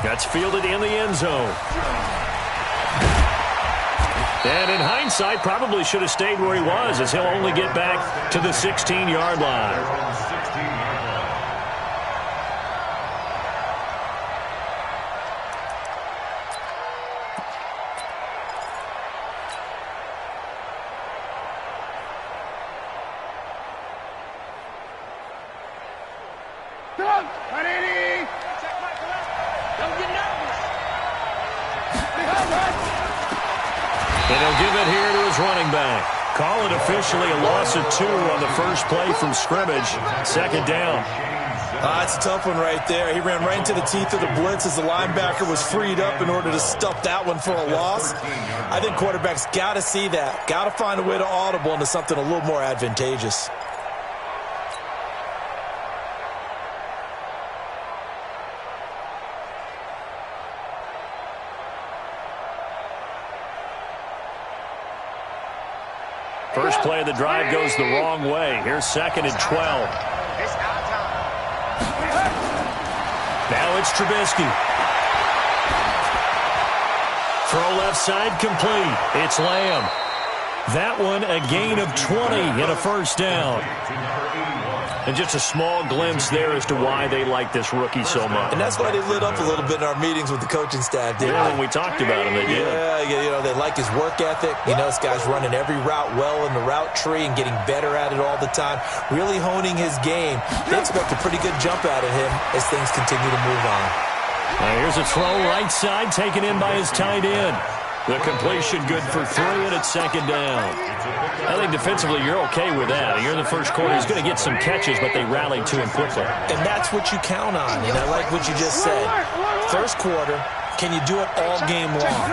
That's fielded in the end zone. And in hindsight, probably should have stayed where he was, as he'll only get back to the 16-yard line. And he'll give it here to his running back. Call it officially a loss of 2 on the first play from scrimmage. Second down. It's a tough one right there. He ran right into the teeth of the blitz as the linebacker was freed up in order to stuff that one for a loss. I think quarterbacks got to see that. Got to find a way to audible into something a little more advantageous. First play of the drive goes the wrong way. Here's 2nd and 12. Now it's Trubisky. Throw left side complete. It's Lamb. That one a gain of 20 and a first down. And just a small glimpse there as to why they like this rookie so much. And that's why they lit up a little bit in our meetings with the coaching staff. Yeah, when we talked about him, they did. Yeah, you know, they like his work ethic. You know, this guy's running every route well in the route tree and getting better at it all the time, really honing his game. They expect a pretty good jump out of him as things continue to move on. Now here's a throw right side taken in by his tight end. The completion good for 3, and it's 2nd down. I think defensively you're okay with that. You're in the first quarter. He's going to get some catches, but they rallied to him quickly. And that's what you count on, and I like what you just said. First quarter, can you do it all game long?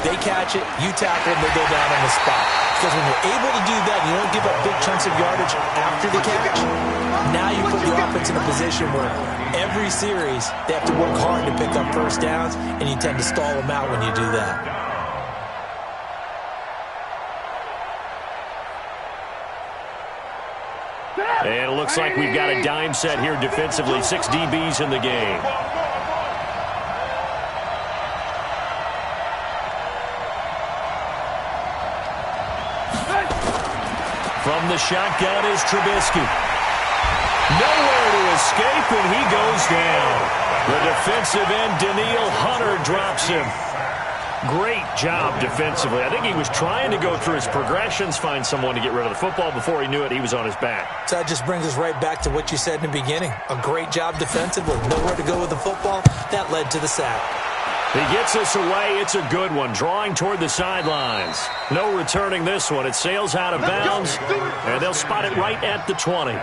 They catch it, you tackle them, they go down on the spot. Because when you're able to do that, you don't give up big chunks of yardage after the catch, now you put the offense in a position where every series they have to work hard to pick up first downs, and you tend to stall them out when you do that. And it looks like we've got a dime set here defensively. 6 DBs in the game. From the shotgun is Trubisky. Nowhere to escape, and he goes down. The defensive end, Danielle Hunter, drops him. Great job defensively. I think he was trying to go through his progressions, find someone to get rid of the football. Before he knew it, he was on his back. So that just brings us right back to what you said in the beginning. A great job defensively. Nowhere to go with the football. That led to the sack. He gets us away. It's a good one. Drawing toward the sidelines. No returning this one. It sails out of bounds, and they'll spot it right at the 20.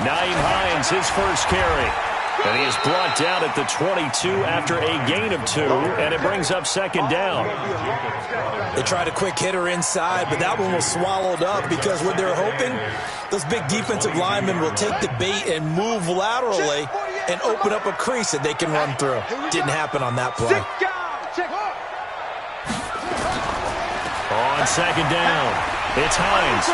Nyheim Hines, his first carry. And he is brought down at the 22 after a gain of 2, and it brings up 2nd down. They tried a quick hitter inside, but that one was swallowed up because what they're hoping, those big defensive linemen will take the bait and move laterally and open up a crease that they can run through. Didn't happen on that play. On 2nd down, it's Hines.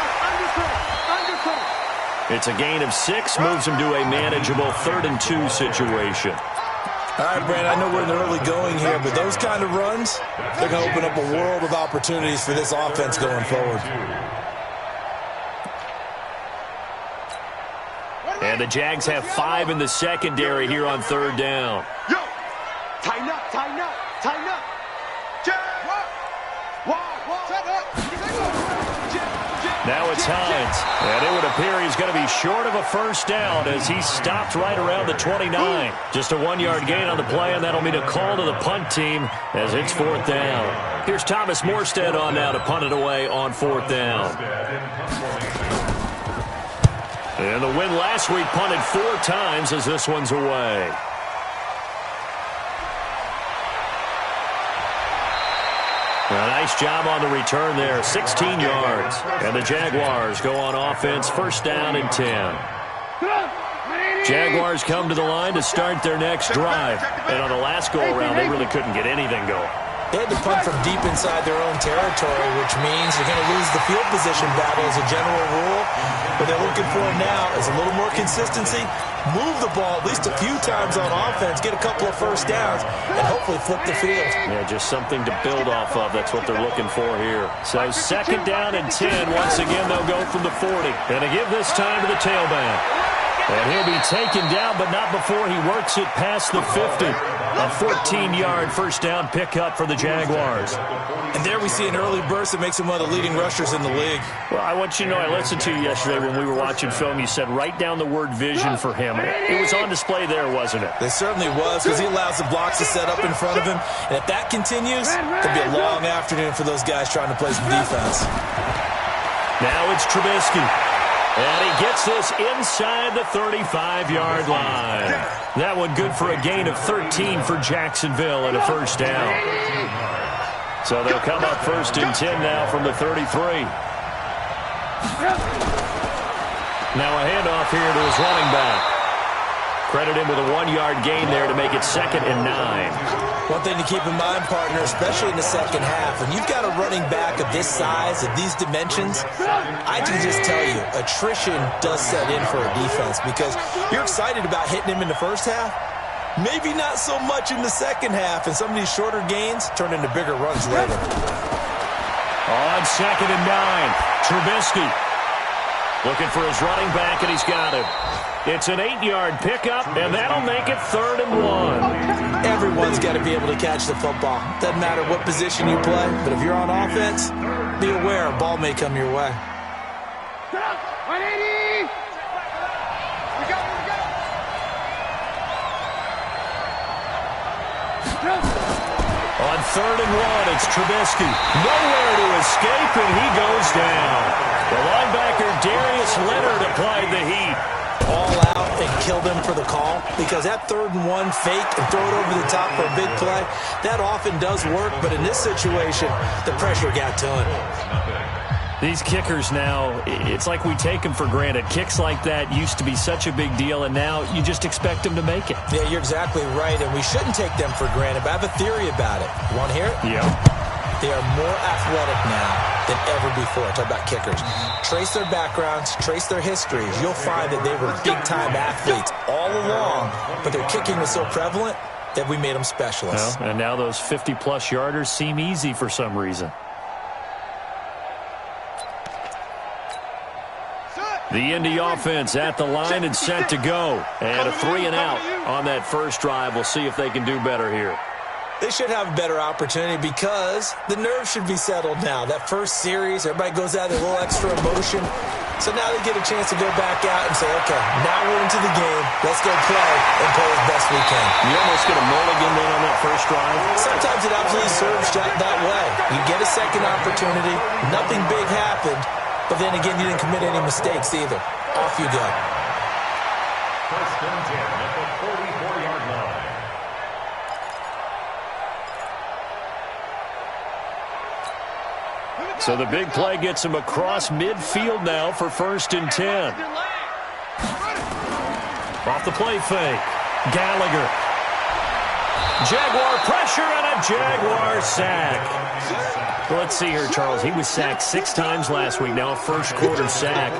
It's a gain of 6, moves him to a manageable 3rd and 2 situation. All right, Brand, I know we're in the early going here, but those kind of runs, they're going to open up a world of opportunities for this offense going forward. And the Jags have 5 in the secondary here on 3rd down. Yo, tighten up, tighten up, tighten up. Jags, walk, set up. Now it's Hines. And it would appear he's going to be short of a first down as he stopped right around the 29. Just a 1-yard gain on the play, and that'll mean a call to the punt team as it's 4th down. Here's Thomas Morstead on now to punt it away on 4th down. And the win last week punted 4 times as this one's away. A nice job on the return there, 16 yards. And the Jaguars go on offense, 1st down and 10. Jaguars come to the line to start their next drive. And on the last go-around, they really couldn't get anything going. They had to punt from deep inside their own territory, which means you're going to lose the field position battle as a general rule. What they're looking for now is a little more consistency, move the ball at least a few times on offense, get a couple of first downs, and hopefully flip the field. Yeah, just something to build off of. That's what they're looking for here. So 2nd down and 10. Once again, they'll go from the 40. And to give this time to the tailback. And he'll be taken down, but not before he works it past the 50. A 14-yard first down pickup for the Jaguars. And there we see an early burst that makes him one of the leading rushers in the league. Well, I want you to know, I listened to you yesterday when we were watching film. You said write down the word vision for him. It was on display there, wasn't it? It certainly was, because he allows the blocks to set up in front of him. And if that continues, it could be a long afternoon for those guys trying to play some defense. Now it's Trubisky. And he gets this inside the 35-yard line. That one good for a gain of 13 for Jacksonville and a first down. So they'll come up 1st and 10 now from the 33. Now a handoff here to his running back. Credit him with a 1-yard gain there to make it 2nd and 9. One thing to keep in mind, partner, especially in the second half, when you've got a running back of this size, of these dimensions, I can just tell you, attrition does set in for a defense because you're excited about hitting him in the first half. Maybe not so much in the second half, and some of these shorter gains turn into bigger runs later. On 2nd and 9, Trubisky looking for his running back, and he's got him. It's an 8-yard pickup, and that'll make it 3rd and 1. Everyone's got to be able to catch the football. Doesn't matter what position you play, but if you're on offense, be aware a ball may come your way. 180! We go! On 3rd and 1, it's Trubisky. Nowhere to escape, and he goes down. The linebacker, Darius Leonard, applied the heat. All out and kill them for the call, because that 3rd and 1 fake and throw it over the top for a big play, that often does work, but in this situation, the pressure got to him. These kickers now, it's like we take them for granted. Kicks like that used to be such a big deal, and now you just expect them to make it. Yeah, you're exactly right, and we shouldn't take them for granted, but I have a theory about it. You want to hear it? Yeah. They are more athletic now than ever before. Talk about kickers. Trace their backgrounds, trace their histories. You'll find that they were big-time athletes all along, but their kicking was so prevalent that we made them specialists. Well, and now those 50-plus yarders seem easy for some reason. The Indy offense at the line and set to go. And a 3-and-out on that first drive. We'll see if they can do better here. They should have a better opportunity because the nerves should be settled now. That first series, everybody goes out with a little extra emotion. So now they get a chance to go back out and say, okay, now we're into the game. Let's go play and play as best we can. You almost get a mulligan then on that first drive. Sometimes it absolutely serves that way. You get a second opportunity. Nothing big happened. But then again, you didn't commit any mistakes either. Off you go. First and 10 at the 44-yard line. So the big play gets him across midfield now for 1st and 10. Off the play fake. Gallagher. Jaguar pressure and a Jaguar sack. Let's see here, Charles. He was sacked 6 times last week. Now a first-quarter sack.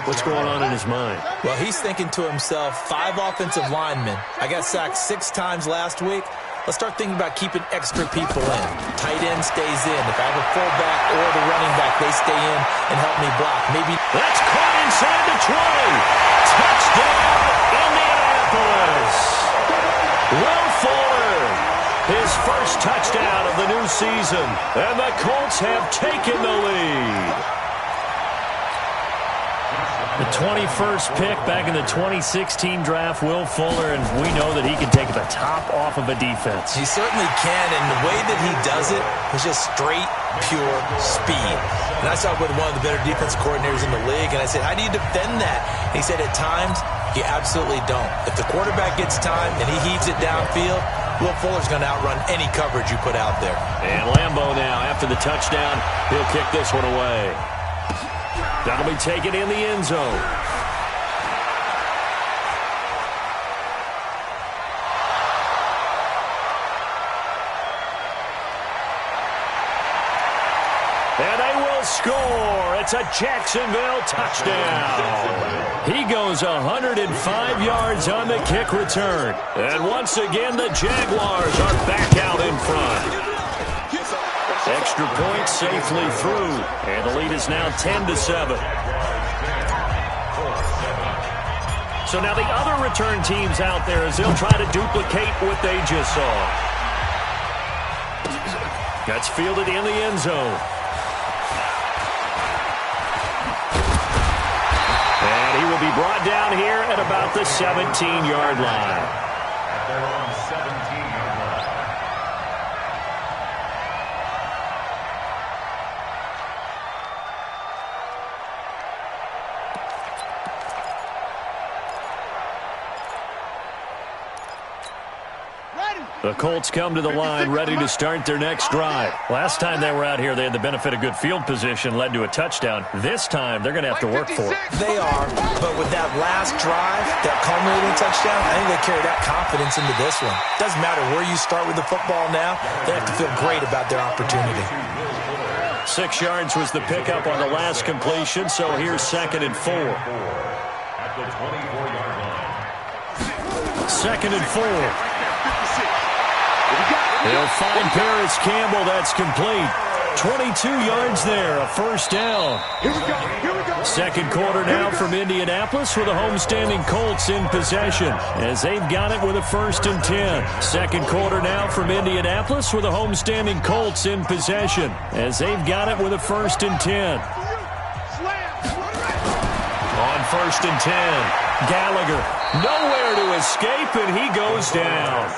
What's going on in his mind? Well, he's thinking to himself, 5 offensive linemen. I got sacked 6 times last week. Let's start thinking about keeping extra people in. Tight end stays in. If I have a fullback or the running back, they stay in and help me block. Maybe that's caught inside the 20. Touchdown, Indianapolis. Will Fuller, his first touchdown of the new season. And the Colts have taken the lead. The 21st pick back in the 2016 draft, Will Fuller, and we know that he can take the top off of a defense. He certainly can, and the way that he does it is just straight, pure speed. And I saw with one of the better defensive coordinators in the league, and I said, how do you defend that? And he said, at times, you absolutely don't. If the quarterback gets time and he heaves it downfield, Will Fuller's going to outrun any coverage you put out there. And Lambeau now, after the touchdown, he'll kick this one away. That'll be taken in the end zone. And they will score. It's a Jacksonville touchdown. He goes 105 yards on the kick return. And once again, the Jaguars are back out in front. Extra point safely through. And the lead is now 10-7. So now the other return teams out there as they'll try to duplicate what they just saw. That's fielded in the end zone. And he will be brought down here at about the 17-yard line. At their own 17-yard line. The Colts come to the line ready to start their next drive. Last time they were out here, they had the benefit of good field position, led to a touchdown. This time, they're going to have to work for it. They are, but with that last drive, that culminating touchdown, I think they carry that confidence into this one. Doesn't matter where you start with the football now, they have to feel great about their opportunity. 6 yards was the pickup on the last completion, so here's 2nd and 4. At the 24-yard line. 2nd and 4. They'll find Paris Campbell. That's complete. 22 yards there, a first down. Here we go. Here we go. Second quarter now from Indianapolis with the homestanding Colts in possession as they've got it with a 1st and 10. Second quarter now from Indianapolis with the homestanding Colts in possession as they've got it with a 1st and 10. On 1st and 10, Gallagher nowhere to escape, and he goes down.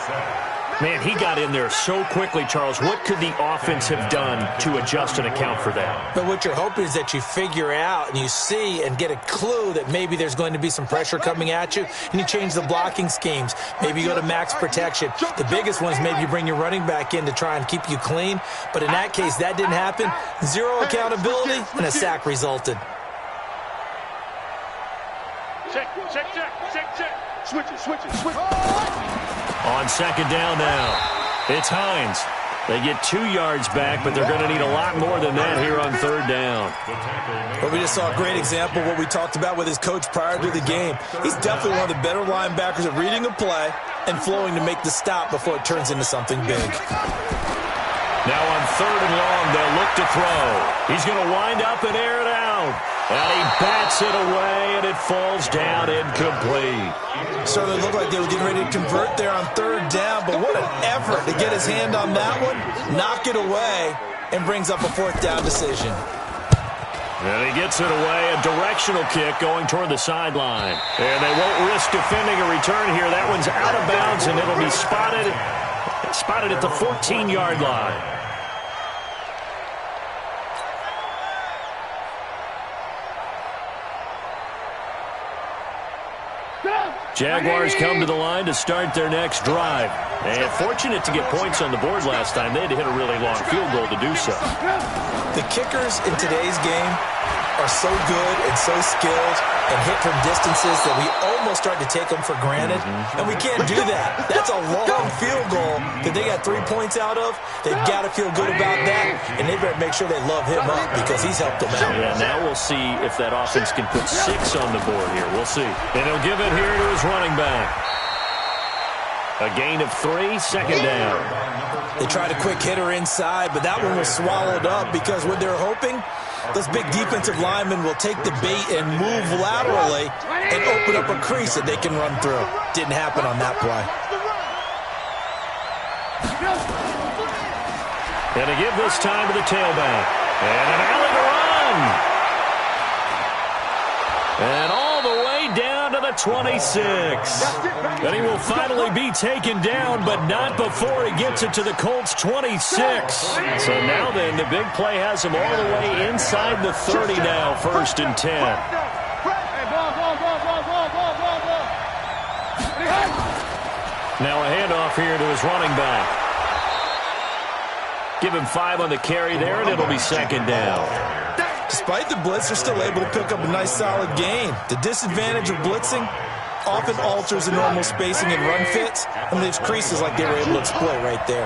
Man, he got in there so quickly, Charles. What could the offense have done to adjust and account for that? But what you're hoping is that you figure out and you see and get a clue that maybe there's going to be some pressure coming at you, and you change the blocking schemes. Maybe you go to max protection. The biggest one is maybe you bring your running back in to try and keep you clean. But in that case, that didn't happen. Zero accountability, and a sack resulted. Check. Switch it. On 2nd down now, it's Hines. They get 2 yards back, but they're going to need a lot more than that here on 3rd down. Well, we just saw a great example of what we talked about with his coach prior to the game. He's definitely one of the better linebackers at reading a play and flowing to make the stop before it turns into something big. Now on 3rd and long, they'll look to throw. He's going to wind up and air it out. And he bats it away, and it falls down incomplete. Certainly looked like they were getting ready to convert there on 3rd down, but what an effort to get his hand on that one, knock it away, and brings up a 4th down decision. And he gets it away, a directional kick going toward the sideline. And they won't risk defending a return here. That one's out of bounds, and it'll be spotted at the 14-yard line. Jaguars come to the line to start their next drive. And fortunate to get points on the board last time. They had to hit a really long field goal to do so. The kickers in today's game are so good and so skilled and hit from distances that we almost start to take them for granted. And we can't do that. That's a long field goal that they got 3 points out of. They've got to feel good about that, and they better make sure they love him up because he's helped them out. Yeah, now we'll see if that offense can put 6 on the board here. We'll see. And he'll give it here to his running back. A gain of 3, 2nd down. They tried a quick hitter inside, but that one was swallowed up because what they're hoping, those big defensive linemen will take the bait and move laterally and open up a crease that they can run through. Didn't happen on that play. And to give this time to the tailback. And an alley to run. And the 26. And he will finally be taken down, but not before he gets it to the Colts' 26. So now then, the big play has him all the way inside the 30 now, 1st and 10. Now a handoff here to his running back. Give him 5 on the carry there, and it'll be 2nd down. Despite the blitz, they're still able to pick up a nice, solid gain. The disadvantage of blitzing often alters the normal spacing and run fits, and leaves creases like they were able to exploit right there.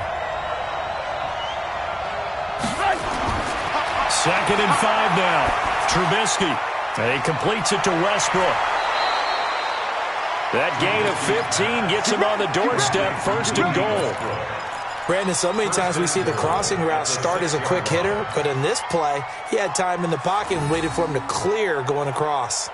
2nd and 5 now. Trubisky. And he completes it to Westbrook. That gain of 15 gets him on the doorstep, 1st and goal. Brandon, so many times we see the crossing route start as a quick hitter, but in this play, he had time in the pocket and waited for him to clear going across.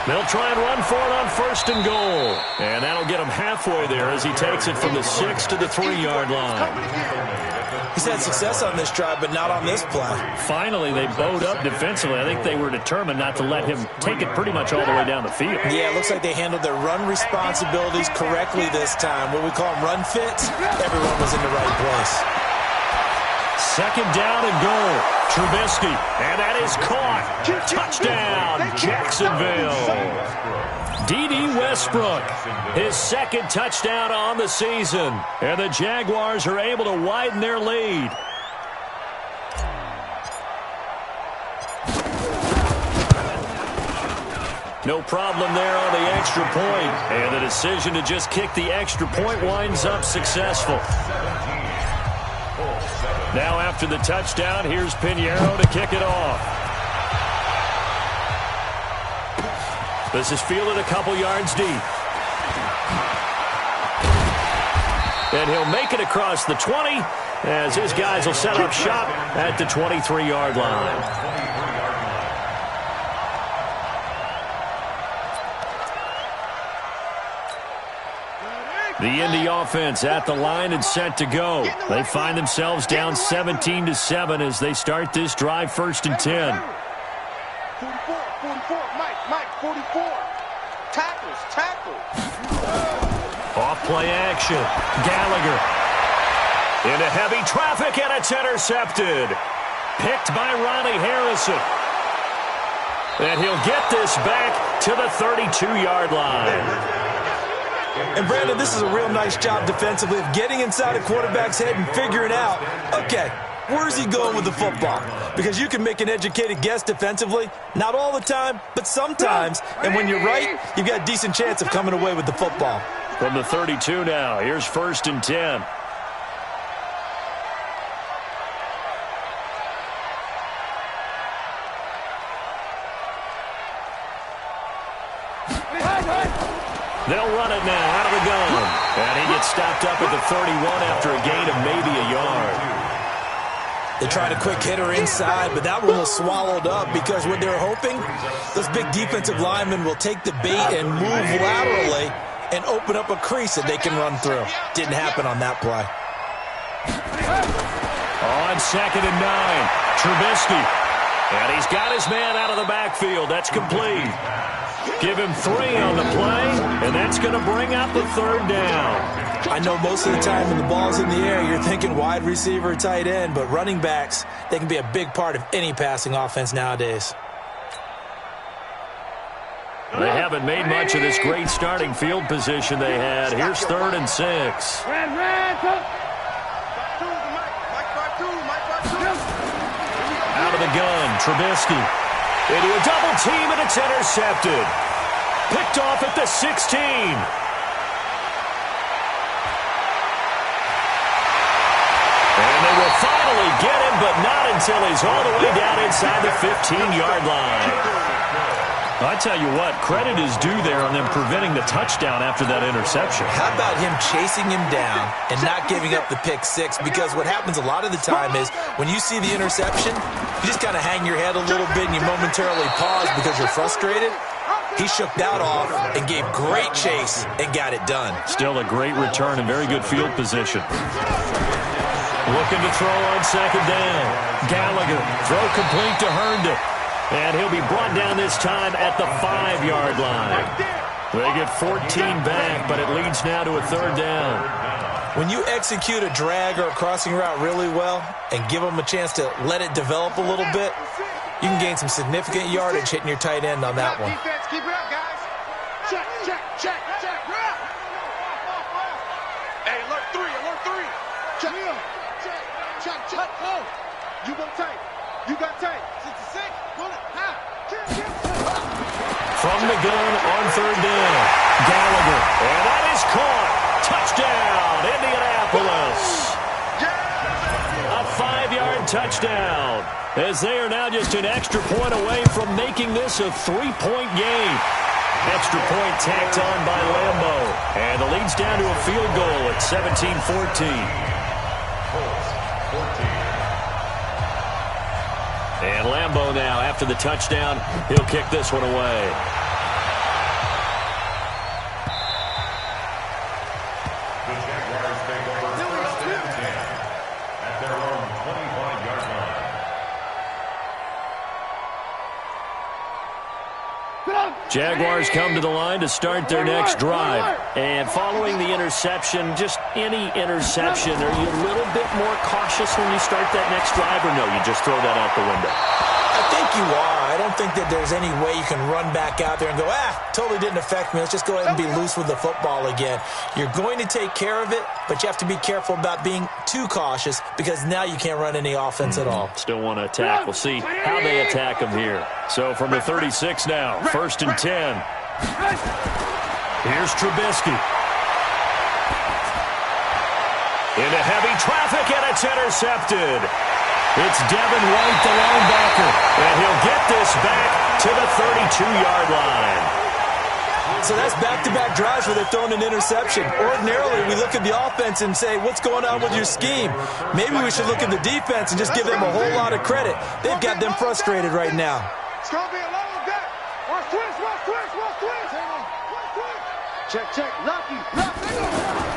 They'll try and run for it on 1st and goal. And that'll get him halfway there as he takes it from the 6 to the 3-yard line. He's had success on this drive, but not on this play. Finally, they bowed up defensively. I think they were determined not to let him take it pretty much all the way down the field. Yeah, it looks like they handled their run responsibilities correctly this time. What we call them run fits, everyone was in the right place. 2nd down and goal. Trubisky, and that is caught. Touchdown, Jacksonville. D.D. Westbrook, his 2nd touchdown on the season. And the Jaguars are able to widen their lead. No problem there on the extra point. And the decision to just kick the extra point winds up successful. Now after the touchdown, here's Pinheiro to kick it off. This is fielded a couple yards deep. And he'll make it across the 20 as his guys will set up shop at the 23-yard line. The Indy offense at the line and set to go. They find themselves down 17-7 as they start this drive, 1st and 10. 44, Mike, 44. Tackles. Off-play action. Gallagher. Into heavy traffic, and it's intercepted. Picked by Ronnie Harrison. And he'll get this back to the 32-yard line. And, Brandon, this is a real nice job defensively of getting inside a quarterback's head and figuring out, okay, where's he going with the football? Because you can make an educated guess defensively, not all the time, but sometimes. And when you're right, you've got a decent chance of coming away with the football. From the 32 now, here's 1st and 10. They'll run it now out of the gun. And he gets stopped up at the 31 after a gain of maybe a yard. They tried a quick hitter inside, but that one was swallowed up because what they're hoping, those big defensive linemen will take the bait and move laterally and open up a crease that they can run through. Didn't happen on that play. On 2nd and 9, Trubisky. And he's got his man out of the backfield. That's complete. Give him 3 on the play, and that's going to bring up the 3rd down. I know most of the time when the ball's in the air, you're thinking wide receiver, tight end, but running backs, they can be a big part of any passing offense nowadays. They haven't made much of this great starting field position they had. Here's 3rd and 6. Out of the gun, Trubisky. Into a double team, and it's intercepted. Picked off at the 16. And they will finally get him, but not until he's all the way down inside the 15-yard line. I tell you what, credit is due there on them preventing the touchdown after that interception. How about him chasing him down and not giving up the pick six? Because what happens a lot of the time is when you see the interception, you just kind of hang your head a little bit and you momentarily pause because you're frustrated. He shook that off and gave great chase and got it done. Still a great return and very good field position. Looking to throw on second down. Gallagher, throw complete to Herndon. And he'll be brought down this time at the 5-yard line. They get 14 back, but it leads now to a third down. When you execute a drag or a crossing route really well and give them a chance to let it develop a little bit, you can gain some significant yardage hitting your tight end on that one. Defense, keep it up, guys. Check, check, check, check. Hey, alert 3, alert 3. Check, check, check, check. Oh, you go tight. You got tight. 66. Pull it. Half. From the gun on third down. Gallagher. And that is caught. Touchdown, Indianapolis. A 5-yard touchdown. As they are now just an extra point away from making this a 3-point game. Extra point tacked on by Lambo. And the lead's down to a field goal at 17-14. And Lambo now, after the touchdown, he'll kick this one away. The Jaguars take over first and 10 at their own 25-yard line. Jaguars come to the line to start their next drive. And following the interception, just any interception, are you a little bit more cautious when you start that next drive, or no, you just throw that out the window? I think you are. I don't think that there's any way you can run back out there and go, totally didn't affect me. Let's just go ahead and be loose with the football again. You're going to take care of it, but you have to be careful about being too cautious because now you can't run any offense at all. Still want to attack. We'll see how they attack them here. So from the 36 now, first and 10. Here's Trubisky. Into heavy traffic, and it's intercepted. It's Devin White, the linebacker, and he'll get this back to the 32-yard line. So that's back-to-back drives where they're throwing an interception. Ordinarily, we look at the offense and say, what's going on with your scheme? Maybe we should look at the defense and just give them a whole lot of credit. They've got them frustrated right now. It's going to be a long day. Watch twist. Check, check. Lucky.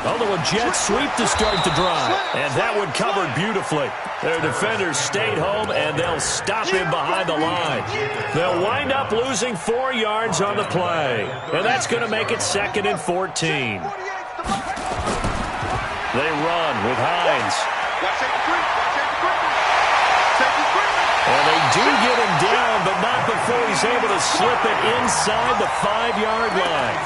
Although a jet sweep to start the drive. And that one covered beautifully. Their defenders stayed home, and they'll stop him behind the line. They'll wind up losing 4 yards on the play. And that's going to make it 2nd and 14. They run with Hines. And they do get him down, but not before he's able to slip it inside the 5-yard line.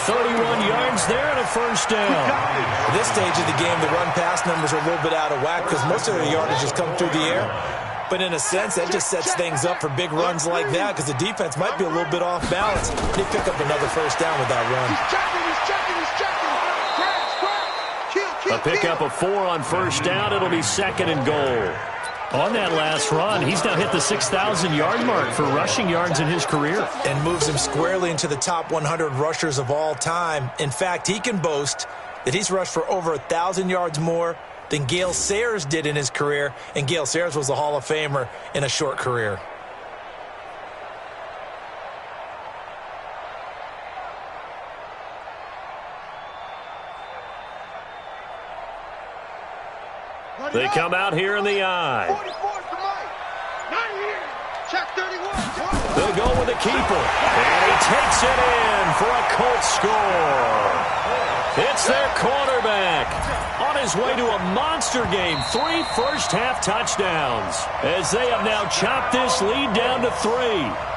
31 yards there and a first down. At this stage of the game, the run-pass numbers are a little bit out of whack because most of their yardage has come through the air. But in a sense, that just sets things up for big runs like that because the defense might be a little bit off balance. They pick up another first down with that run. A pickup of 4 on first down. It'll be 2nd and goal. On that last run, he's now hit the 6,000-yard mark for rushing yards in his career. And moves him squarely into the top 100 rushers of all time. In fact, he can boast that he's rushed for over 1,000 yards more than Gale Sayers did in his career. And Gale Sayers was a Hall of Famer in a short career. They come out here in the I. They'll go with the keeper. And he takes it in for a Colts score. It's their quarterback. On his way to a monster game. 3 first-half touchdowns. As they have now chopped this lead down to 3.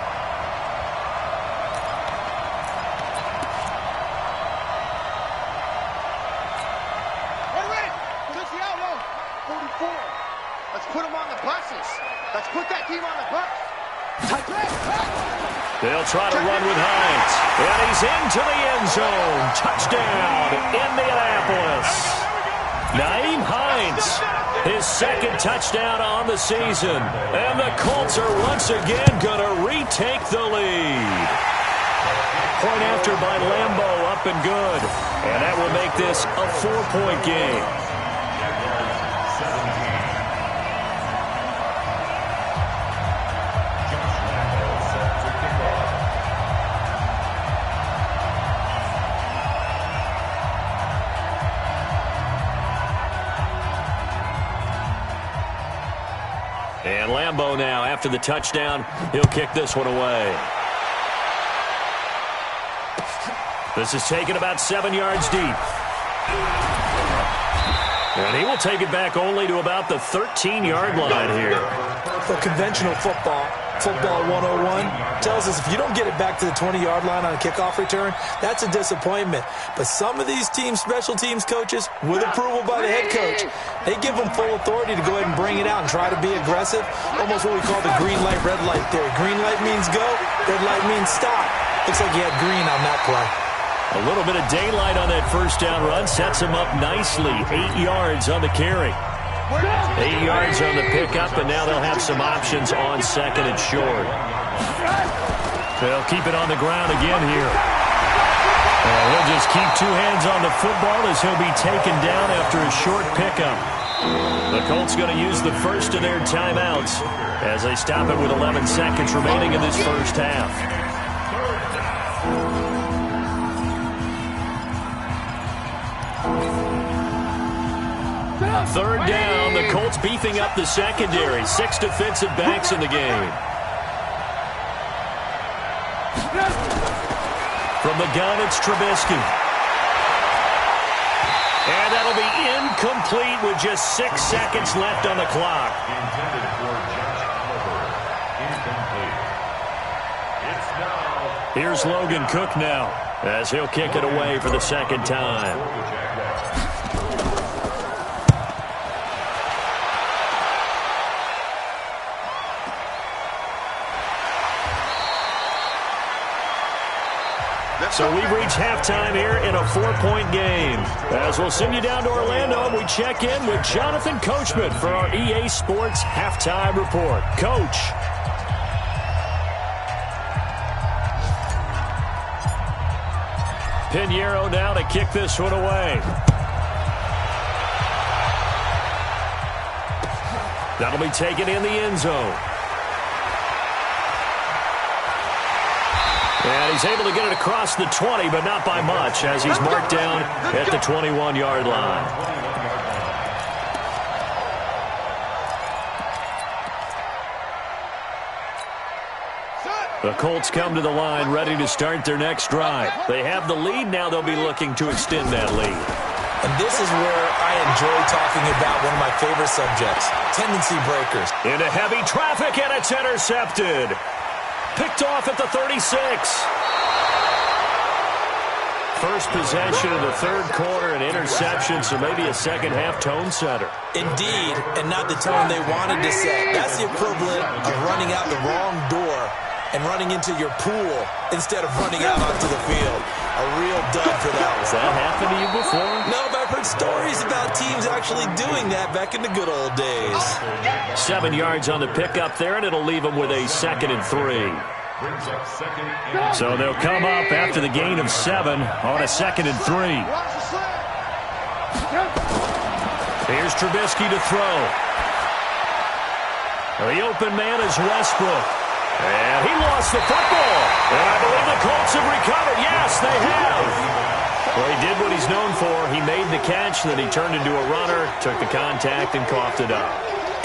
They'll try to run with Hines. And he's into the end zone. Touchdown, Indianapolis. Nyheim Hines, his 2nd touchdown on the season. And the Colts are once again going to retake the lead. Point after by Lambo, up and good. And that will make this a 4-point game. Lambeau now after the touchdown. He'll kick this one away. This is taken about 7 yards deep. And he will take it back only to about the 13-yard line here. So conventional football 101, tells us if you don't get it back to the 20-yard line on a kickoff return, that's a disappointment. But some of these teams, special teams coaches, with approval by the head coach, they give them full authority to go ahead and bring it out and try to be aggressive, almost what we call the green light, red light theory. Green light means go, red light means stop. Looks like he had green on that play. A little bit of daylight on that first down run sets him up nicely. 8 yards on the carry. 8 yards on the pickup, and now they'll have some options on second and short. They'll keep it on the ground again here. And he'll just keep 2 hands on the football as he'll be taken down after a short pickup. The Colts going to use the first of their timeouts as they stop it with 11 seconds remaining in this first half. Third down, the Colts beefing up the secondary. 6 defensive backs in the game. From the gun, it's Trubisky. And that'll be incomplete with just 6 seconds left on the clock. Intended for Josh Oliver. Incomplete. It's now. Here's Logan Cook now as he'll kick it away for the second time. So we've reached halftime here in a 4-point game. As we'll send you down to Orlando, and we check in with Jonathan Coachman for our EA Sports Halftime Report. Coach. Pinheiro now to kick this one away. That'll be taken in the end zone. And he's able to get it across the 20, but not by much, as he's marked down at the 21-yard line. The Colts come to the line ready to start their next drive. They have the lead. Now they'll be looking to extend that lead. And this is where I enjoy talking about one of my favorite subjects, tendency breakers. Into heavy traffic, and it's intercepted. Picked off at the 36. First possession of the third quarter, an interception, so maybe a second-half tone setter. Indeed, and not the tone they wanted to set. That's the equivalent of running out the wrong door and running into your pool instead of running out onto the field. A real dud for that one. Has that happened to you before? No, but I've heard stories about teams actually doing that back in the good old days. 7 yards on the pickup there, and it'll leave them with a 2nd and 3. So they'll come up after the gain of 7 on a 2nd and 3. Here's Trubisky to throw. The open man is Westbrook. And he lost the football. And I believe the Colts have recovered. Yes, they have. Well, he did what he's known for. He made the catch, then he turned into a runner, took the contact, and coughed it up.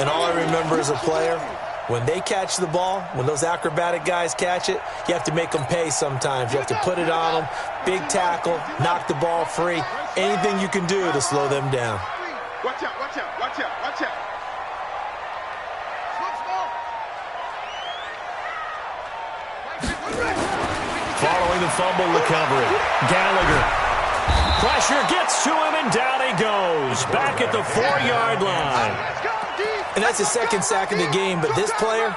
And all I remember as a player, when they catch the ball, when those acrobatic guys catch it, you have to make them pay sometimes. You have to put it on them, big tackle, knock the ball free, anything you can do to slow them down. Watch out, watch out, watch out, watch out. Following the fumble recovery, Gallagher. Pressure gets to him, and down he goes. Back at the 4-yard line. And that's his second sack of the game, but this player,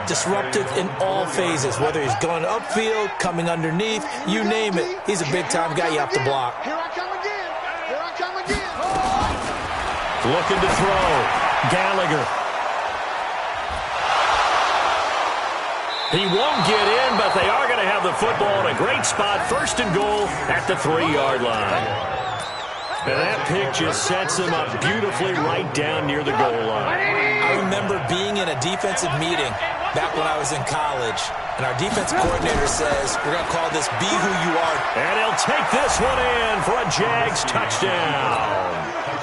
disruptive in all phases, whether he's going upfield, coming underneath, you name it. He's a big-time guy you have to block. Here I come again. Here I come again. Looking to throw. Gallagher. He won't get in, but they are going to have the football in a great spot. 1st and goal at the 3-yard line. And that pick just sets him up beautifully right down near the goal line. I remember being in a defensive meeting back when I was in college, and our defensive coordinator says, we're going to call this Be Who You Are. And he'll take this one in for a Jags touchdown.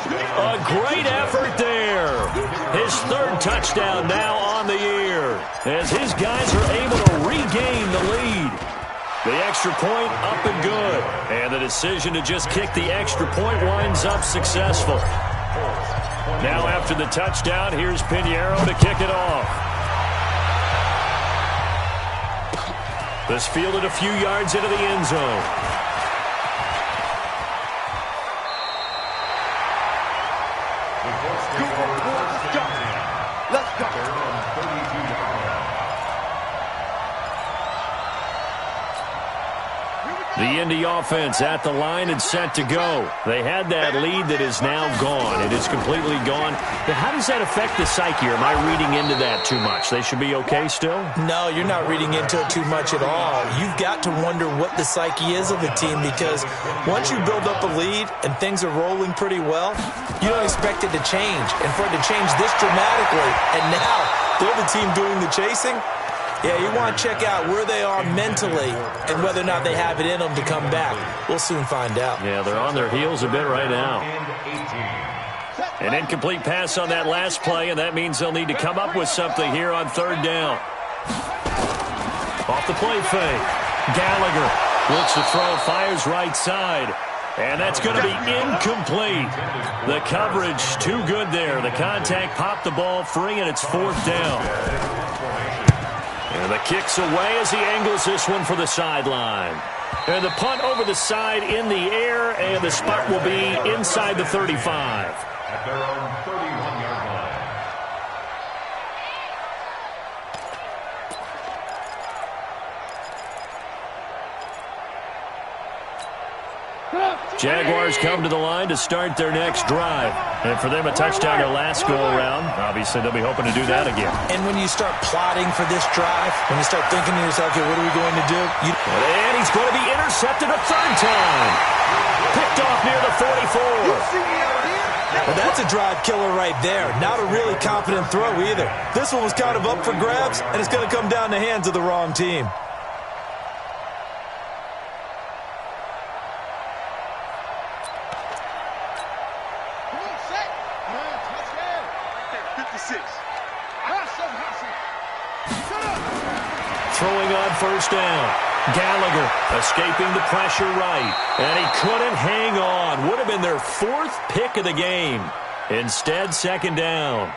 A great effort there. His third touchdown now on the year as his guys are able to regain the lead. The extra point up and good. And the decision to just kick the extra point winds up successful. Now after the touchdown, here's Pinheiro to kick it off. This fielded a few yards into the end zone. Let's go. The Indy offense at the line and set to go. They had that lead that is now gone. It is completely gone. But how does that affect the psyche? Or am I reading into that too much? They should be okay still? No, you're not reading into it too much at all. You've got to wonder what the psyche is of the team, because once you build up a lead and things are rolling pretty well, you don't expect it to change. And for it to change this dramatically, and now they're the team doing the chasing, yeah, you want to check out where they are mentally and whether or not they have it in them to come back. We'll soon find out. Yeah, they're on their heels a bit right now. An incomplete pass on that last play, and that means they'll need to come up with something here on third down. Off the play fake. Gallagher looks to throw, fires right side. And that's going to be incomplete. The coverage too good there. The contact popped the ball free, and it's fourth down. And the kick's away as he angles this one for the sideline. And the punt over the side in the air, and the spot will be inside the 35. At their own 31-yard line. Jaguars come to the line to start their next drive. And for them, a touchdown their last go-around. Obviously, they'll be hoping to do that again. And when you start plotting for this drive, when you start thinking to yourself, okay, what are we going to do? And he's going to be intercepted a third time. Picked off near the 44. Well, that's a drive killer right there. Not a really confident throw either. This one was kind of up for grabs, and it's going to come down the hands of the wrong team. Throwing on first down. Gallagher escaping the pressure right. And he couldn't hang on. Would have been their fourth pick of the game. Instead, second down.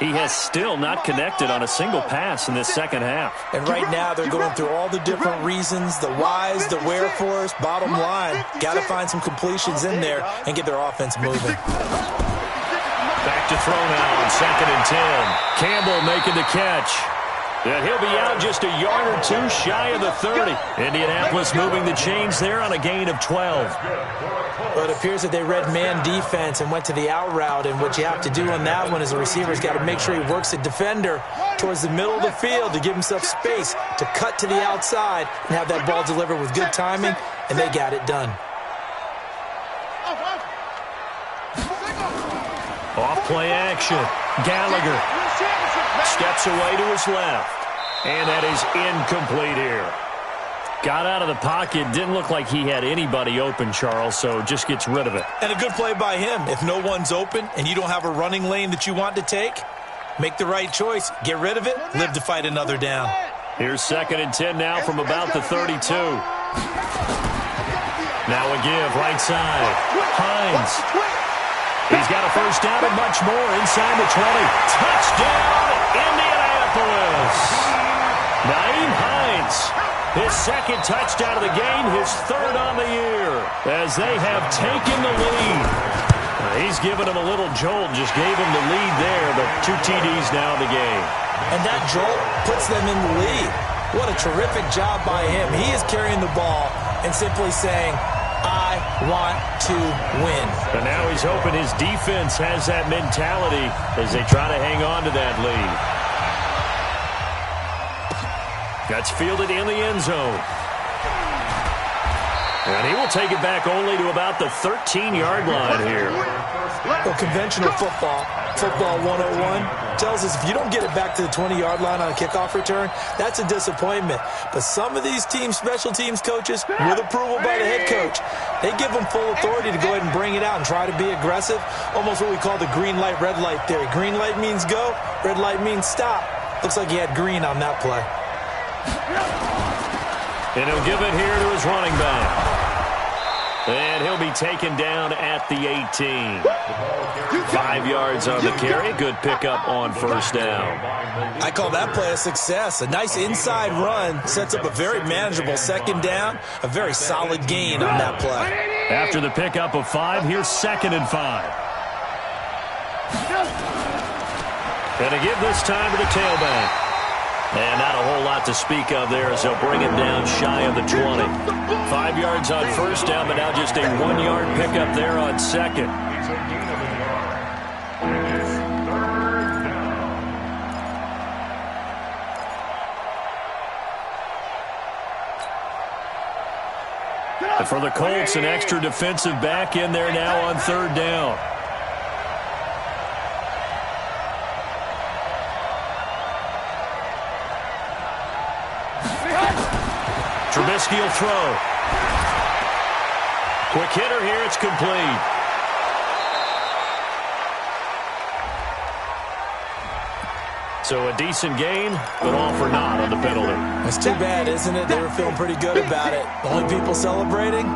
He has still not connected on a single pass in this second half. And right now they're going through all the different reasons, the whys, the wherefores. Bottom line, got to find some completions in there and get their offense moving. Back to throw now on 2nd and 10. Campbell making the catch. And he'll be out just a yard or two shy of the 30. Indianapolis moving the chains there on a gain of 12. Well, it appears that they read man defense and went to the out route, and what you have to do on that one is the receiver's got to make sure he works the defender towards the middle of the field to give himself space to cut to the outside and have that ball delivered with good timing, and they got it done. Off play action. Gallagher steps away to his left. And that is incomplete here. Got out of the pocket. Didn't look like he had anybody open, Charles, so just gets rid of it. And a good play by him. If no one's open and you don't have a running lane that you want to take, make the right choice. Get rid of it. Live to fight another down. Here's 2nd and 10 now from about the 32. Now a give, right side. Hines. He's got a first down and much more inside the 20. Touchdown, Indianapolis. Nyheim Hines, his second touchdown of the game, his third on the year, as they have taken the lead. He's given him a little jolt, just gave him the lead there, but 2 TDs now in the game. And that jolt puts them in the lead. What a terrific job by him. He is carrying the ball and simply saying, I want to win. And now he's hoping his defense has that mentality as they try to hang on to that lead. That's fielded in the end zone. And he will take it back only to about the 13-yard line here. Well, conventional football 101, tells us if you don't get it back to the 20-yard line on a kickoff return, that's a disappointment. But some of these special teams coaches, with approval by the head coach, they give them full authority to go ahead and bring it out and try to be aggressive, almost what we call the green light, red light theory. Green light means go, red light means stop. Looks like he had green on that play. And he'll give it here to his running back. And he'll be taken down at the 18. 5 yards on the carry. Good pickup on first down. I call that play a success. A nice inside run sets up a very manageable second down. A very solid gain on that play. After the pickup of 5, here's 2nd and 5. And to give this time to the tailback. And not a whole lot to speak of there as they'll bring him down shy of the 20. 5 yards on first down, but now just a 1-yard pickup there on second. And for the Colts, an extra defensive back in there now on 3rd down. Trubisky will throw. Quick hitter here, it's complete. So a decent gain, but all for naught on the penalty. It's too bad, isn't it? They were feeling pretty good about it. The only people celebrating,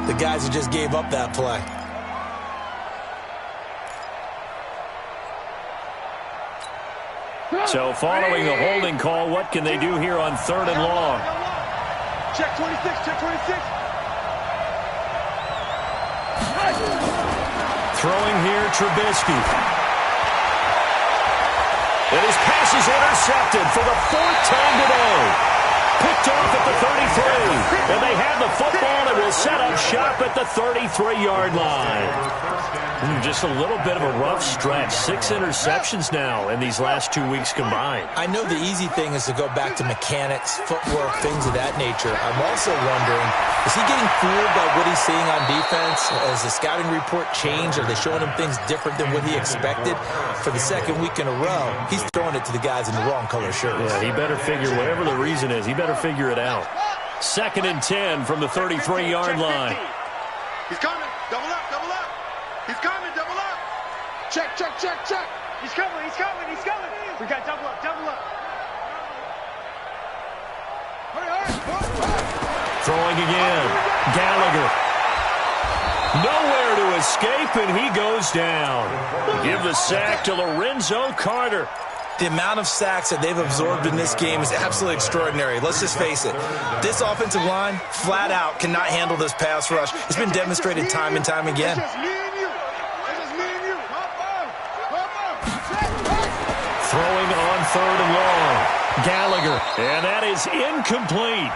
the guys who just gave up that play. So following the holding call, what can they do here on 3rd and long? Check 26, check 26. Throwing here, Trubisky. And his pass is intercepted for the 4th time today. Picked off at the 33. And they have the football and will set up shop at the 33-yard line. Just a little bit of a rough stretch. 6 interceptions now in these last 2 weeks combined. I know the easy thing is to go back to mechanics, footwork, things of that nature. I'm also wondering, is he getting fooled by what he's seeing on defense? Has the scouting report changed? Are they showing him things different than what he expected? For the 2nd week in a row, he's throwing it to the guys in the wrong color shirts. Yeah, he better figure, whatever the reason is, he better figure it out. 2nd and 10 from the 33-yard line. He's coming. Double up, double up. He's coming, double up. Check, check, check, check. He's coming, he's coming, he's coming. We got double up, double up. Hurry, hurry. Throwing again. Gallagher. Nowhere to escape, and he goes down. Give the sack to Lorenzo Carter. The amount of sacks that they've absorbed in this game is absolutely extraordinary. Let's just face it. This offensive line, flat out, cannot handle this pass rush. It's been demonstrated time and time again. It's just me and you. It's just me and you. Throwing on 3rd and long. Gallagher, and that is incomplete.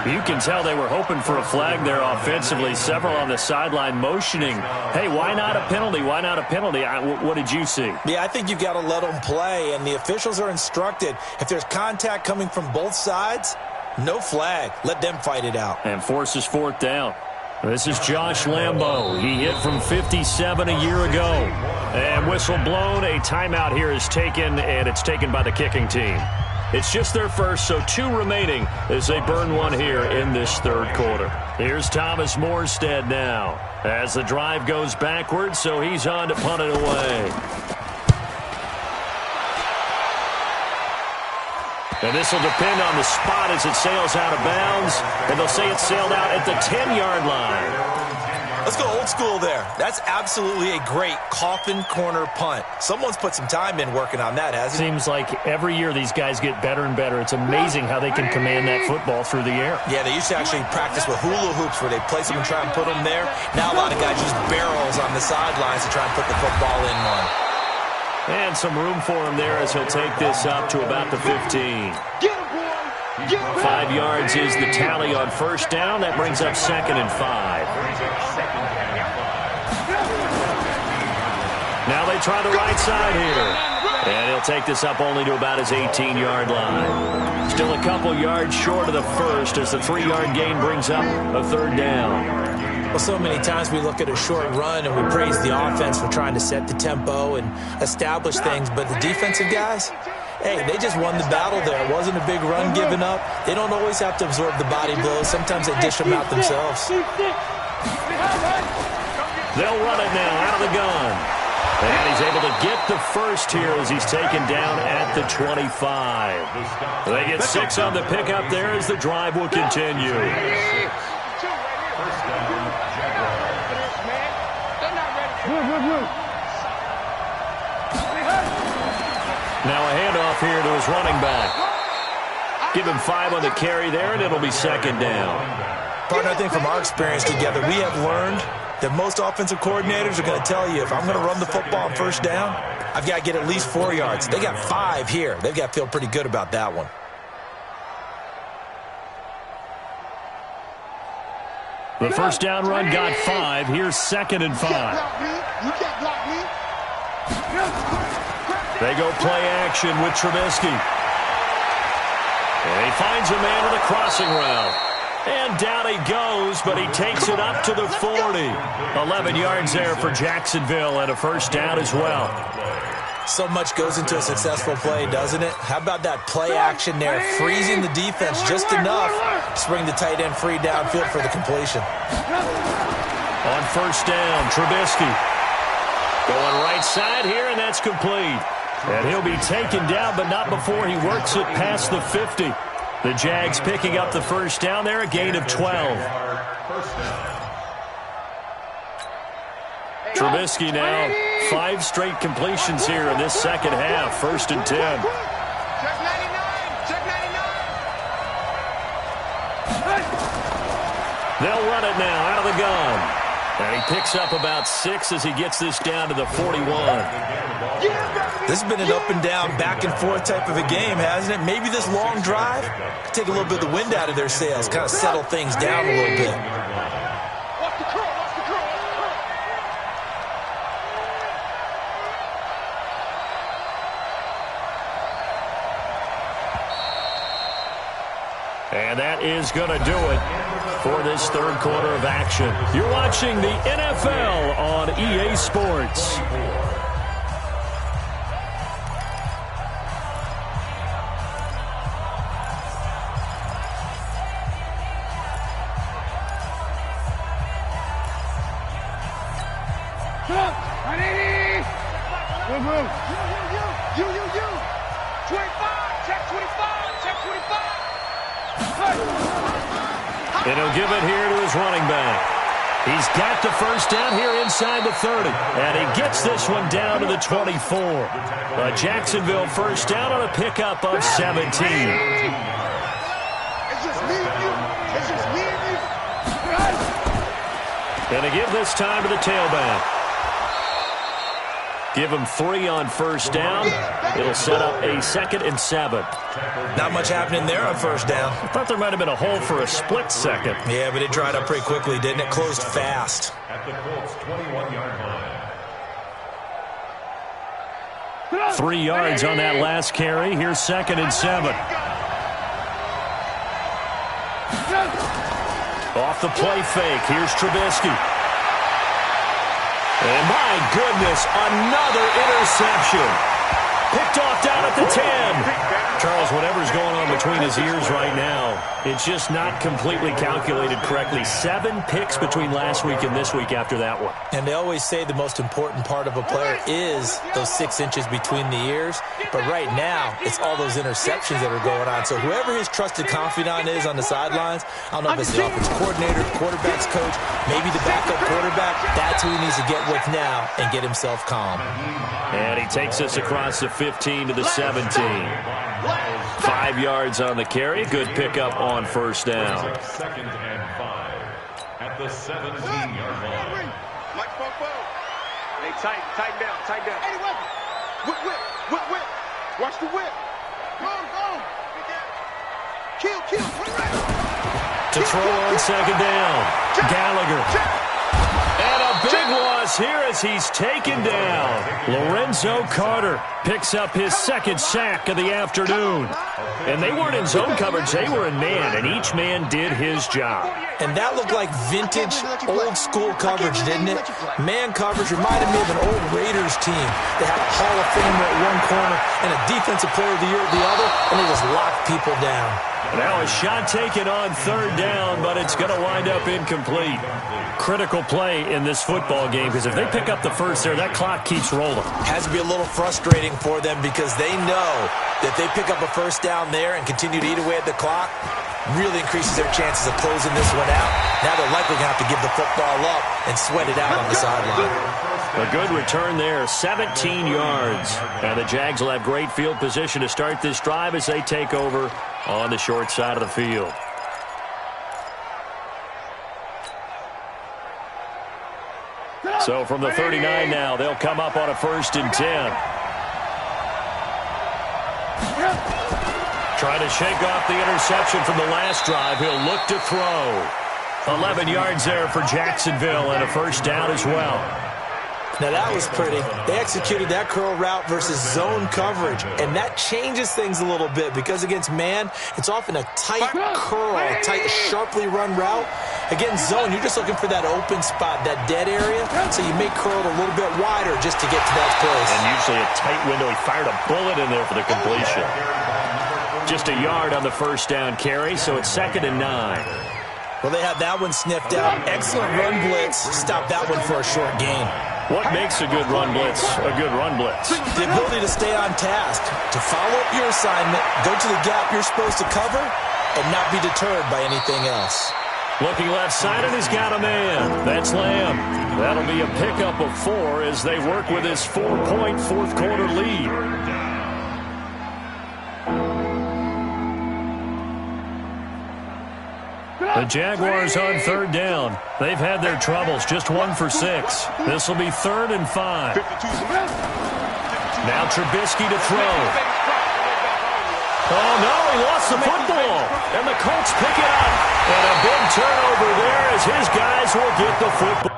You can tell they were hoping for a flag there offensively. Several on the sideline motioning, hey, why not a penalty? Why not a penalty? What did you see? Yeah, I think you've got to let them play, and the officials are instructed, if there's contact coming from both sides, no flag. Let them fight it out. And forces 4th down. This is Josh Lambo. He hit from 57 a year ago. And whistle blown. A timeout here is taken, and it's taken by the kicking team. It's just their first, so 2 remaining as they burn one here in this 3rd quarter. Here's Thomas Morstead now as the drive goes backwards, so he's on to punt it away. And this will depend on the spot as it sails out of bounds, and they'll say it sailed out at the 10-yard line. Let's go old school there. That's absolutely a great coffin corner punt. Someone's put some time in working on that, hasn't he? Seems like every year these guys get better and better. It's amazing how they can command that football through the air. Yeah, they used to actually practice with hula hoops where they place them and try and put them there. Now a lot of guys use barrels on the sidelines to try and put the football in one. And some room for him there as he'll take this up to about the 15. Get him, boy. Get him. 5 yards is the tally on first down. That brings up 2nd and 5. Now they try the right side here. And he'll take this up only to about his 18-yard line. Still a couple yards short of the first as the 3-yard gain brings up a third down. Well, so many times we look at a short run and we praise the offense for trying to set the tempo and establish things, but the defensive guys, hey, they just won the battle there. It wasn't a big run given up. They don't always have to absorb the body blows. Sometimes they dish them out themselves. They'll run it now out of the gun. And he's able to get the first here as he's taken down at the 25. They get 6 on the pickup there as the drive will continue. Now a handoff here to his running back. Give him 5 on the carry there, and it'll be second down. Partner, I think from our experience together, we have learned that most offensive coordinators are going to tell you, if I'm going to run the football on first down, I've got to get at least 4 yards. They got 5 here. They've got to feel pretty good about that one. The first down run got 5. Here's second and 5. They go play action with Trubisky. And he finds a man with a crossing route. And down he goes, but he takes it up to the 40. 11 yards there for Jacksonville and a first down as well. So much goes into a successful play, doesn't it? How about that play action there, freezing the defense just enough to bring the tight end free downfield for the completion. On first down, Trubisky. Going right side here, and that's complete. And he'll be taken down, but not before he works it past the 50. The Jags picking up the first down there, a gain of 12. Trubisky now, 5 straight completions here in this second half, first and 10. They'll run it now out of the gun. And he picks up about 6 as he gets this down to the 41. This has been an up and down, back and forth type of a game, hasn't it? Maybe this long drive could take a little bit of the wind out of their sails, kind of settle things down a little bit. And that is going to do it for this third quarter of action. You're watching the NFL on EA Sports. And he'll give it here to his running back. He's got the first down here inside the 30. And he gets this one down to the 24. A Jacksonville first down on a pickup of 17. It's just me and you. It's just me and you. And to give this time to the tailback. Give him 3 on first down. It'll set up a 2nd and 7. Not much happening there on first down. I thought there might have been a hole for a split second. Yeah, but it dried up pretty quickly, didn't it? Closed fast. At the Colts 21-yard line. 3 yards on that last carry. Here's 2nd and 7. Off the play fake. Here's Trubisky. And my goodness, another interception. Picked off down at the 10. Charles, whatever's going on between his ears right now, it's just not completely calculated correctly. 7 picks between last week and this week after that one. And they always say the most important part of a player is those 6 inches between the ears. But right now, it's all those interceptions that are going on. So whoever his trusted confidant is on the sidelines, I don't know if it's the offensive coordinator, quarterback's coach, maybe the backup quarterback, that's who he needs to get with now and get himself calm. And he takes us across the 15 to the 17. 5 yards on the carry. Good pickup on first down. 2nd and 5 at the 17-yard line. Hey, tighten down. Hey, whip. Watch the whip. Go. Kill. To throw on 2nd down. Gallagher. And a big loss falls here as he's taken down. Lorenzo Carter picks up his second sack of the afternoon. And they weren't in zone coverage, they were in man, and each man did his job. And that looked like vintage, old-school coverage, didn't it? Man coverage reminded me of an old Raiders team. They had a Hall of Famer at one corner and a Defensive Player of the Year at the other, and they just locked people down. Now a shot taken on third down, but it's going to wind up incomplete. Critical play in this football game, because if they pick up the first there, that clock keeps rolling. Has to be a little frustrating for them because they know that they pick up a first down there and continue to eat away at the clock, really increases their chances of closing this one out. Now they're likely going to have to give the football up and sweat it out on the sideline. A good return there, 17 yards. And the Jags will have great field position to start this drive as they take over on the short side of the field. So from the 39 now, they'll come up on a 1st and 10. Trying to shake off the interception from the last drive. He'll look to throw. 11 yards there for Jacksonville and a first down as well. Now that was pretty. They executed that curl route versus zone coverage, and that changes things a little bit because against man, it's often a tight curl, a tight, sharply run route. Against zone, you're just looking for that open spot, that dead area, so you may curl it a little bit wider just to get to that place. And usually a tight window. He fired a bullet in there for the completion. Just a yard on the first down carry, so it's 2nd and 9. Well, they have that one sniffed out. Excellent run blitz. Stop that one for a short gain. What makes a good run blitz a good run blitz? The ability to stay on task, to follow up your assignment, go to the gap you're supposed to cover, and not be deterred by anything else. Looking left side, and he's got a man. That's Lamb. That'll be a pickup of 4 as they work with his 4-point fourth-quarter lead. The Jaguars on 3rd down. They've had their troubles, just 1 for 6. This will be 3rd and 5. Now Trubisky to throw. Oh, no, he lost the football. And the Colts pick it up. And a big turnover there as his guys will get the football.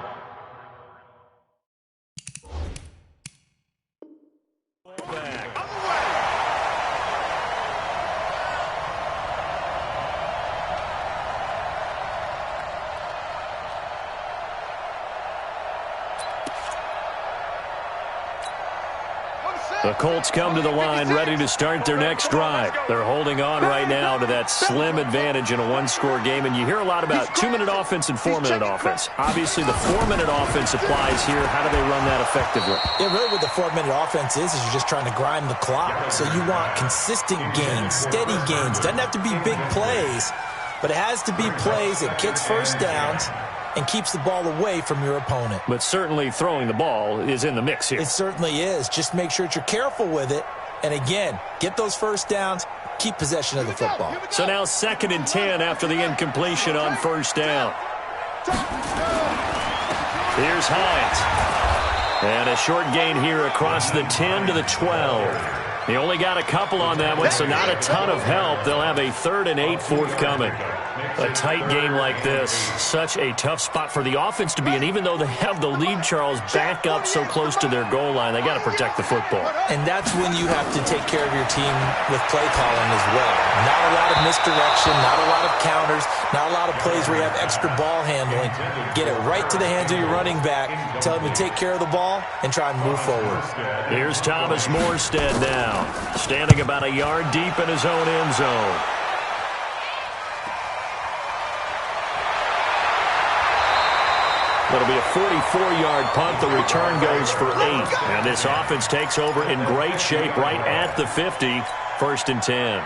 The Colts come to the line ready to start their next drive. They're holding on right now to that slim advantage in a one-score game. And you hear a lot about 2-minute offense and 4-minute offense. Obviously, the 4-minute offense applies here. How do they run that effectively? Yeah, really what the 4-minute offense is you're just trying to grind the clock. So you want consistent gains, steady gains. Doesn't have to be big plays, but it has to be plays that gets first downs and keeps the ball away from your opponent. But certainly throwing the ball is in the mix here. It certainly is. Just make sure that you're careful with it. And again, get those first downs, keep possession of the football. So now 2nd and 10 after the incompletion on 1st down. Here's Hines. And a short gain here across the 10 to the 12. He only got a couple on that one, so not a ton of help. They'll have a 3rd and 8 forthcoming. A tight game like this, such a tough spot for the offense to be in. Even though they have the lead, Charles, back up so close to their goal line, they got to protect the football. And that's when you have to take care of your team with play calling as well. Not a lot of misdirection, not a lot of counters, not a lot of plays where you have extra ball handling. Get it right to the hands of your running back, tell him to take care of the ball, and try and move forward. Here's Thomas Morstead now, standing about a yard deep in his own end zone. It'll be a 44-yard punt. The return goes for 8. And this offense takes over in great shape right at the 50. 1st and 10.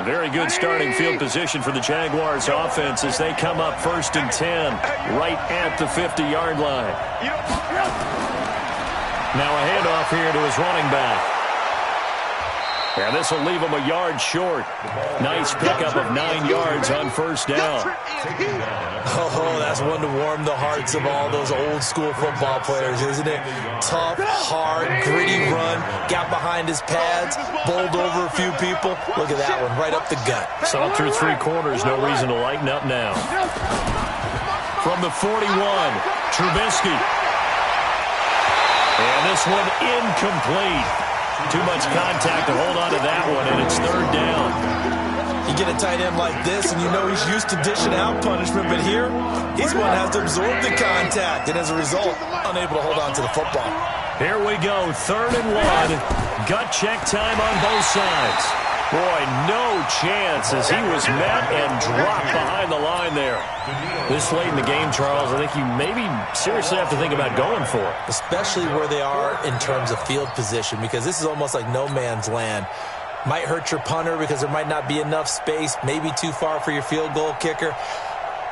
Very good starting field position for the Jaguars offense as they come up 1st and 10 right at the 50-yard line. Now a handoff here to his running back. And this will leave him a yard short. Nice pickup of 9 yards on 1st down. Oh, that's one to warm the hearts of all those old school football players, isn't it? Tough, hard, gritty run in, got behind his pads, bowled over a few people. Look at that one, right up the gut. So through 3 quarters, no reason to lighten up now. From the 41, Trubisky. And this one incomplete. Too much contact to hold on to that one, and it's 3rd down. You get a tight end like this, and you know he's used to dishing out punishment, but here, he's the one that has to absorb the contact, and as a result, unable to hold on to the football. Here we go, 3rd and 1. Gut check time on both sides. Boy, no chance as he was met and dropped behind the line there. This late in the game, Charles, I think you maybe seriously have to think about going for it. Especially where they are in terms of field position, because this is almost like no man's land. Might hurt your punter because there might not be enough space, maybe too far for your field goal kicker.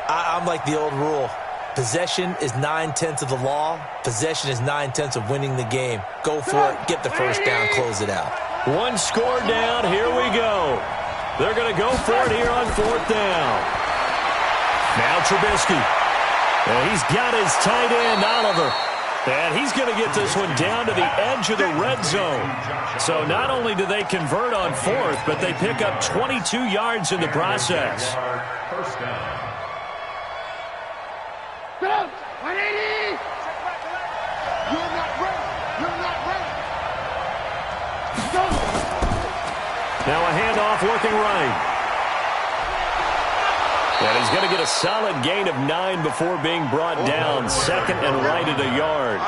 I'm like the old rule. Possession is 9/10 of the law. Possession is 9/10 of winning the game. Go for it, get the first down, close it out. 1 score down, here we go. They're going to go for it here on 4th down. Now Trubisky. And he's got his tight end, Oliver. And he's going to get this one down to the edge of the red zone. So not only do they convert on 4th, but they pick up 22 yards in the process. First down. Go! 180! You're not ready. You're not ready. Go! Now a handoff looking right. And he's going to get a solid gain of 9 before being brought down. 2nd and right at a yard.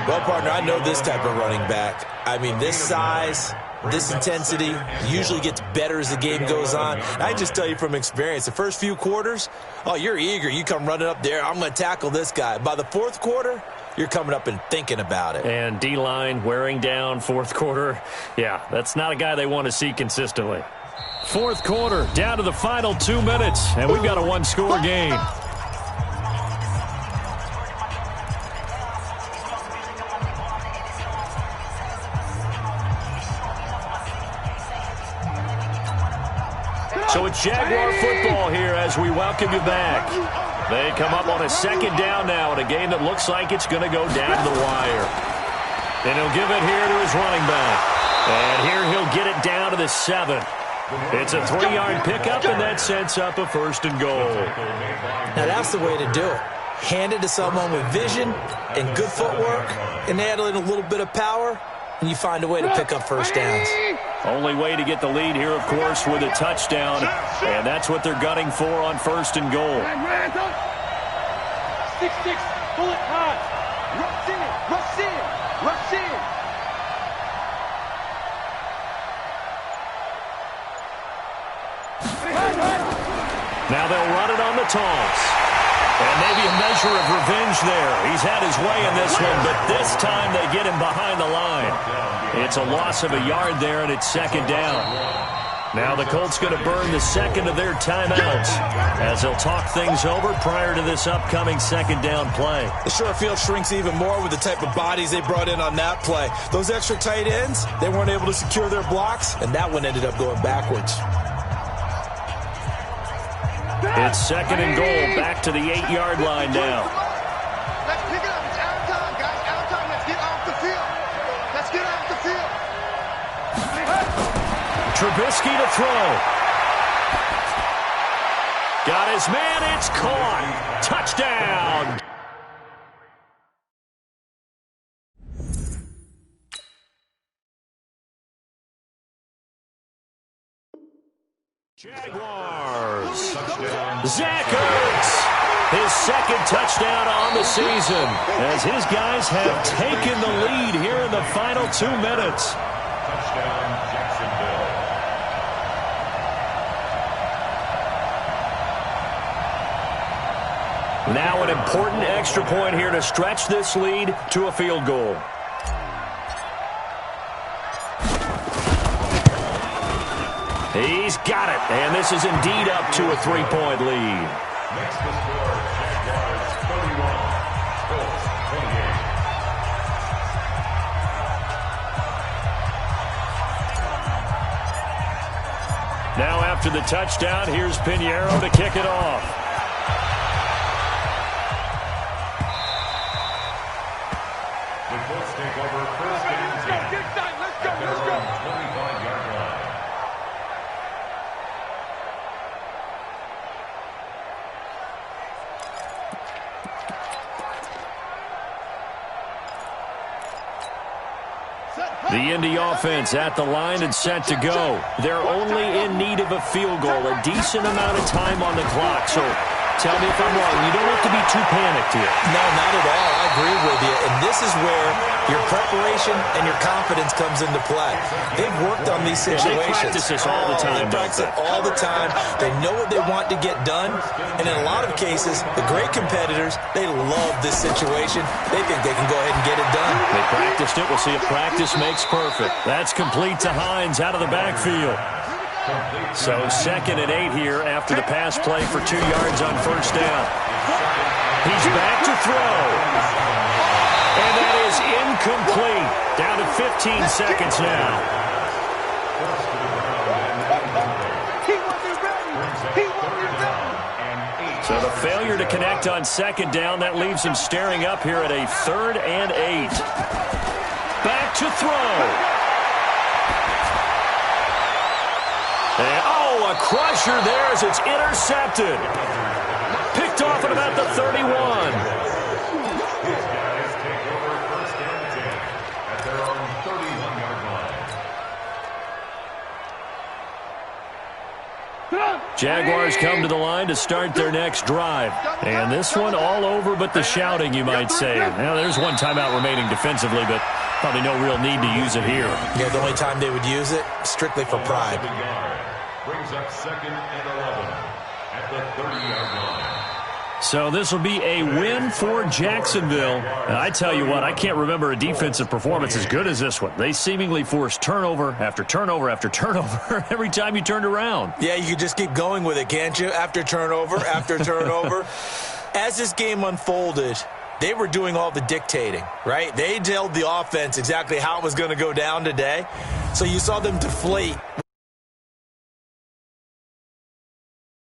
Well, partner, I know this type of running back. I mean, this size, this intensity usually gets better as the game goes on. And I just tell you from experience, the first few quarters, oh, you're eager. You come running up there, I'm going to tackle this guy. By the 4th quarter, you're coming up and thinking about it. And D-line wearing down 4th quarter. Yeah, that's not a guy they want to see consistently. 4th quarter, down to the final 2 minutes, and we've got a 1-score game. So it's Jaguar football here as we welcome you back. They come up on a 2nd down now in a game that looks like it's going to go down to the wire. And he'll give it here to his running back. And here he'll get it down to the 7. It's a 3-yard pickup, and that sets up a 1st and goal. Now, that's the way to do it. Hand it to someone with vision and good footwork, and add in a little bit of power, and you find a way to pick up 1st downs. Only way to get the lead here, of course, with a touchdown, and that's what they're gunning for on 1st and goal. 6-6, pull it hard. Rush in, rush in, rush in. Now they'll run it on the toss. And maybe a measure of revenge there. He's had his way in this one, but this time they get him behind the line. It's a loss of a yard there, and it's 2nd down. Now the Colts going to burn the 2nd of their timeouts as they'll talk things over prior to this upcoming 2nd down play. The short field shrinks even more with the type of bodies they brought in on that play. Those extra tight ends, they weren't able to secure their blocks, and that one ended up going backwards. It's 2nd and goal, back to the 8-yard line now. Let's pick it up. It's out time, guys. Out time. Let's get off the field. Let's get off the field. Trubisky to throw. Got his man. It's caught. Touchdown. Jaguars. Zach Ertz, his 2nd touchdown on the season as his guys have taken the lead here in the final 2 minutes. Touchdown, Jacksonville. Now an important extra point here to stretch this lead to a field goal. He's got it, and this is indeed up to a 3-point lead. Next to score, Jaguars 31, Colts 28. Now after the touchdown, here's Pinheiro to kick it off. The Colts take over over first and 10 at their own 25-yard line. The Indy offense at the line and set to go. They're only in need of a field goal, a decent amount of time on the clock. So tell me if I'm wrong. You don't have to be too panicked here. No, not at all. I agree with you. And this is where your preparation and your confidence comes into play. They've worked on these situations. They practice this all the time. They practice it all the time. They know what they want to get done. And in a lot of cases, the great competitors, they love this situation. They think they can go ahead and get it done. They practiced it. We'll see if practice makes perfect. That's complete to Hines out of the backfield. So 2nd and 8 here after the pass play for 2 yards on first down. He's back to throw. And that is incomplete. Down to 15 seconds now. So the failure to connect on 2nd down, that leaves him staring up here at a 3rd and 8. Back to throw. And, oh, a crusher there as it's intercepted. Picked off at about the 31. Jaguars come to the line to start their next drive. And this one all over but the shouting, you might say. Now, there's one timeout remaining defensively, but probably no real need to use it here. Yeah, the only time they would use it, strictly for pride. Brings up 2nd and 11 at the 30-yard line. So this will be a win for Jacksonville. And I tell you what, I can't remember a defensive performance as good as this one. They seemingly forced turnover after turnover after turnover every time you turned around. Yeah, you could just keep going with it, can't you? After turnover, after turnover. As this game unfolded, they were doing all the dictating, right? They told the offense exactly how it was going to go down today. So you saw them deflate